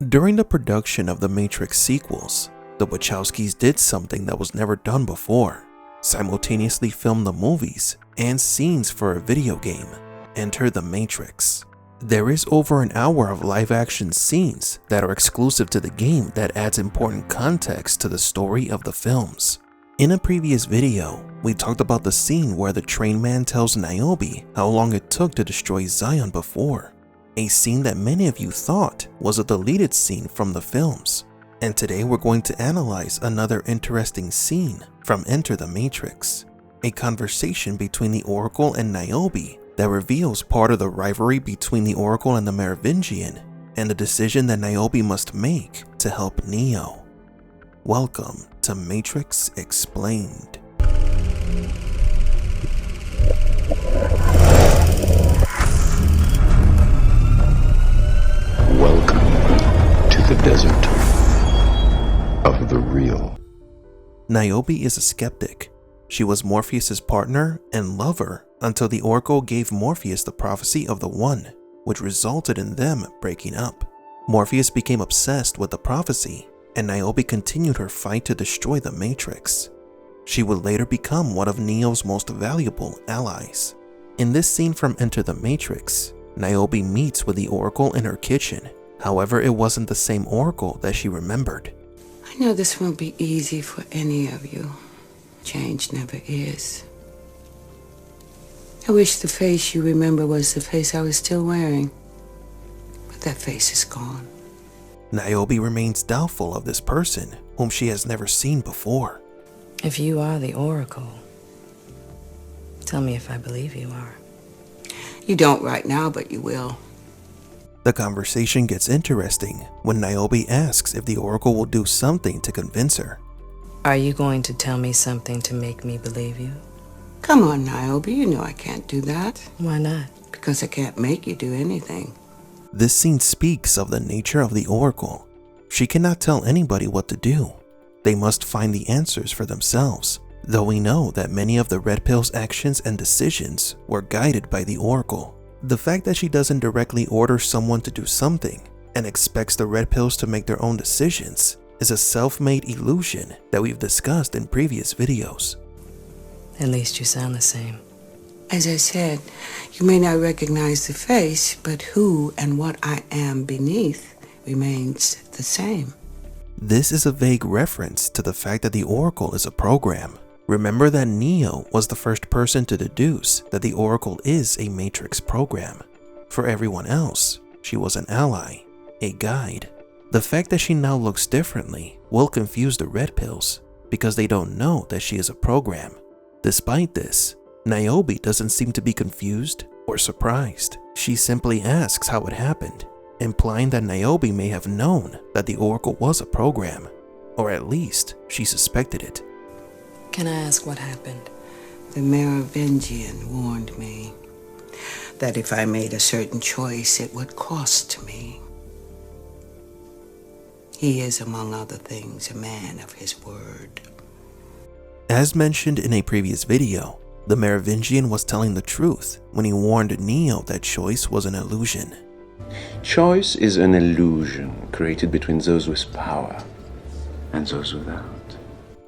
During the production of the Matrix sequels, the Wachowskis did something that was never done before: simultaneously film the movies and scenes for a video game, Enter the Matrix. There is over an hour of live-action scenes that are exclusive to the game that adds important context to the story of the films. In a previous video, we talked about the scene where the train man tells Niobe how long it took to destroy Zion before, a scene that many of you thought was a deleted scene from the films. And today we're going to analyze another interesting scene from Enter the Matrix, a conversation between the Oracle and Niobe that reveals part of the rivalry between the Oracle and the Merovingian and the decision that Niobe must make to help Neo. Welcome to Matrix Explained. Welcome to the desert of the real. Niobe is a skeptic. She was Morpheus's partner and lover until the Oracle gave Morpheus the prophecy of the One, which resulted in them breaking up. Morpheus became obsessed with the prophecy, and Niobe continued her fight to destroy the Matrix. She would later become one of Neo's most valuable allies. In this scene from Enter the Matrix, Niobe meets with the Oracle in her kitchen. However, it wasn't the same Oracle that she remembered. I know this won't be easy for any of you. Change never is. I wish the face you remember was the face I was still wearing. But that face is gone. Niobe remains doubtful of this person, whom she has never seen before. If you are the Oracle, tell me if I believe you are. You don't right now, but you will. The conversation gets interesting when Niobe asks if the Oracle will do something to convince her. Are you going to tell me something to make me believe you? Come on, Niobe, you know I can't do that. Why not? Because I can't make you do anything. This scene speaks of the nature of the Oracle. She cannot tell anybody what to do. They must find the answers for themselves, though we know that many of the Red Pill's actions and decisions were guided by the Oracle. The fact that she doesn't directly order someone to do something and expects the Red Pills to make their own decisions is a self-made illusion that we've discussed in previous videos. At least you sound the same. As I said, you may not recognize the face, but who and what I am beneath remains the same. This is a vague reference to the fact that the Oracle is a program. Remember that Neo was the first person to deduce that the Oracle is a Matrix program. For everyone else, she was an ally, a guide. The fact that she now looks differently will confuse the Red Pills because they don't know that she is a program. Despite this, Niobe doesn't seem to be confused or surprised. She simply asks how it happened, implying that Niobe may have known that the Oracle was a program, or at least she suspected it. Can I ask what happened? The Merovingian warned me that if I made a certain choice, it would cost me. He is, among other things, a man of his word. As mentioned in a previous video, the Merovingian was telling the truth when he warned Neo that choice was an illusion. Choice is an illusion created between those with power and those without.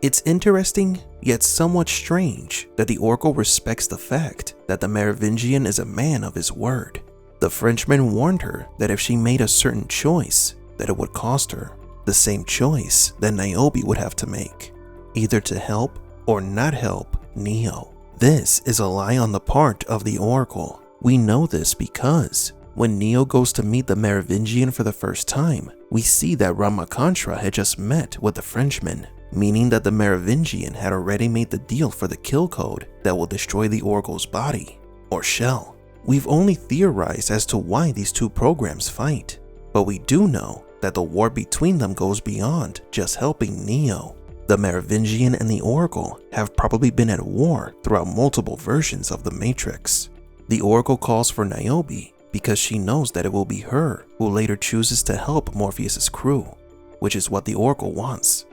It's interesting, yet somewhat strange, that the Oracle respects the fact that the Merovingian is a man of his word. The Frenchman warned her that if she made a certain choice, that it would cost her the same choice that Niobe would have to make, either to help or not help Neo. This is a lie on the part of the Oracle. We know this because when Neo goes to meet the Merovingian for the first time, we see that Ramakantra had just met with the Frenchman, meaning that the Merovingian had already made the deal for the kill code that will destroy the Oracle's body, or shell. We've only theorized as to why these two programs fight, but we do know that the war between them goes beyond just helping Neo. The Merovingian and the Oracle have probably been at war throughout multiple versions of the Matrix. The Oracle calls for Niobe because she knows that it will be her who later chooses to help Morpheus's crew, which is what the Oracle wants.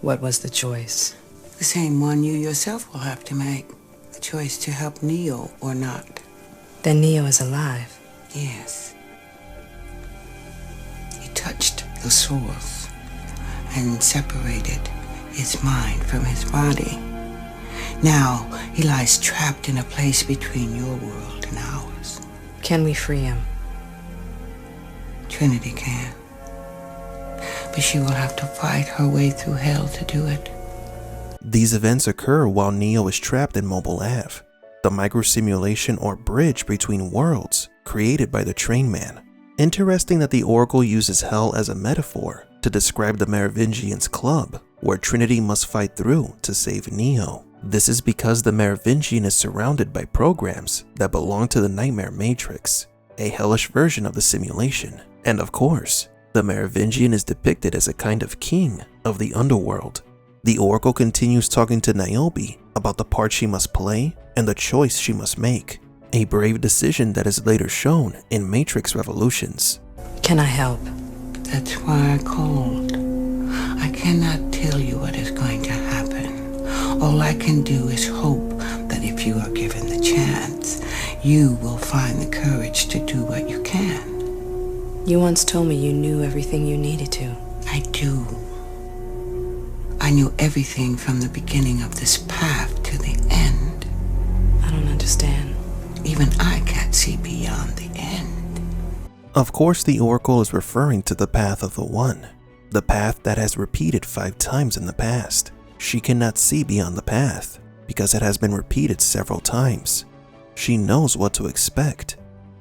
What was the choice? The same one you yourself will have to make. The choice to help Neo or not. Then Neo is alive. Yes. You touched the source and separated his mind from his body. Now he lies trapped in a place between your world and ours. Can we free him? Trinity can. But she will have to fight her way through hell to do it. These events occur while Neo is trapped in Mobile Ave, the microsimulation or bridge between worlds created by the Train Man. Interesting that the Oracle uses hell as a metaphor to describe the Merovingians' club, where Trinity must fight through to save Neo. This is because the Merovingian is surrounded by programs that belong to the Nightmare Matrix, a hellish version of the simulation. And of course, the Merovingian is depicted as a kind of king of the underworld. The Oracle continues talking to Niobe about the part she must play and the choice she must make, a brave decision that is later shown in Matrix Revolutions. Can I help? That's why I called. I cannot tell you what is going to happen. All I can do is hope that if you are given the chance, you will find the courage to do what you can. You once told me you knew everything you needed to. I do. I knew everything from the beginning of this path to the end. I don't understand. Even I can't see beyond the end. Of course, the Oracle is referring to the path of the One, the path that has repeated 5 times in the past. She cannot see beyond the path because it has been repeated several times. She knows what to expect,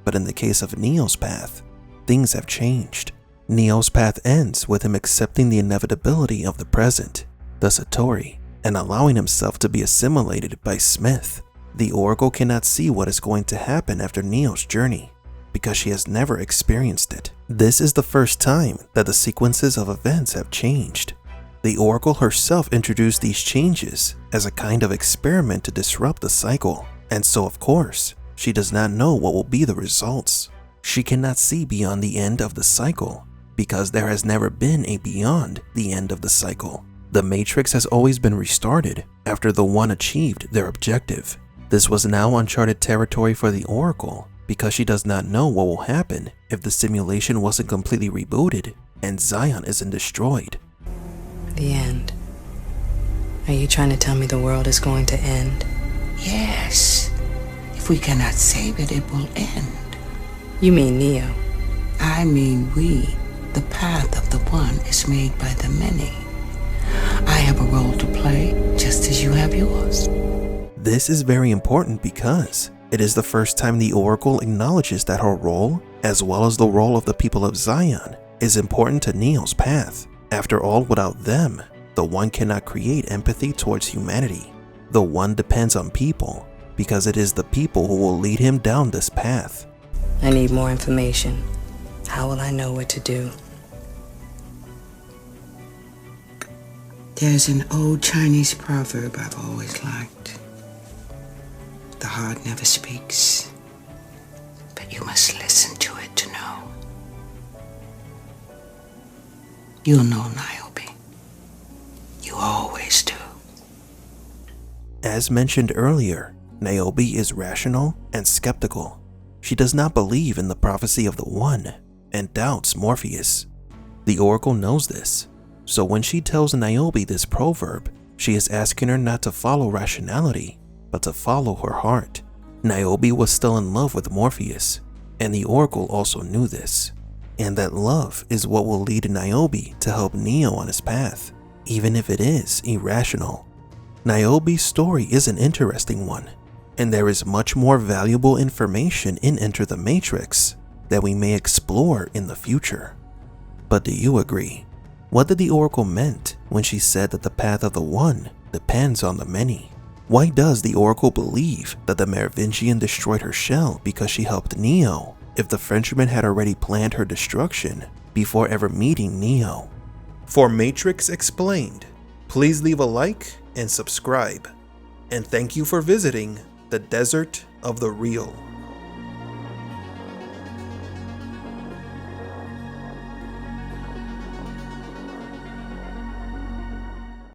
but in the case of Neo's path, things have changed. Neo's path ends with him accepting the inevitability of the present, the Satori, and allowing himself to be assimilated by Smith. The Oracle cannot see what is going to happen after Neo's journey because she has never experienced it. This is the first time that the sequences of events have changed. The Oracle herself introduced these changes as a kind of experiment to disrupt the cycle, and so of course, she does not know what will be the results. She cannot see beyond the end of the cycle because there has never been a beyond the end of the cycle. The Matrix has always been restarted after the One achieved their objective. This was now uncharted territory for the Oracle because she does not know what will happen if the simulation wasn't completely rebooted and Zion isn't destroyed. The end. Are you trying to tell me the world is going to end? Yes. If we cannot save it, it will end. You mean Neo? I mean we. The path of the One is made by the many. I have a role to play, just as you have yours. This is very important because it is the first time the Oracle acknowledges that her role, as well as the role of the people of Zion, is important to Neo's path. After all, without them, the One cannot create empathy towards humanity. The One depends on people because it is the people who will lead him down this path. I need more information. How will I know what to do? There's an old Chinese proverb I've always liked. The heart never speaks, but you must listen to it to know. You'll know, Niobe. You always do. As mentioned earlier, Niobe is rational and skeptical. She does not believe in the prophecy of the One and doubts Morpheus. The Oracle knows this, so when she tells Niobe this proverb, she is asking her not to follow rationality, but to follow her heart. Niobe was still in love with Morpheus, and the Oracle also knew this, and that love is what will lead Niobe to help Neo on his path, even if it is irrational. Niobe's story is an interesting one, and there is much more valuable information in Enter the Matrix that we may explore in the future. But do you agree? What did the Oracle meant when she said that the path of the One depends on the many? Why does the Oracle believe that the Merovingian destroyed her shell because she helped Neo, if the Frenchman had already planned her destruction before ever meeting Neo? For Matrix Explained, please leave a like and subscribe. And thank you for visiting the Desert of the Real.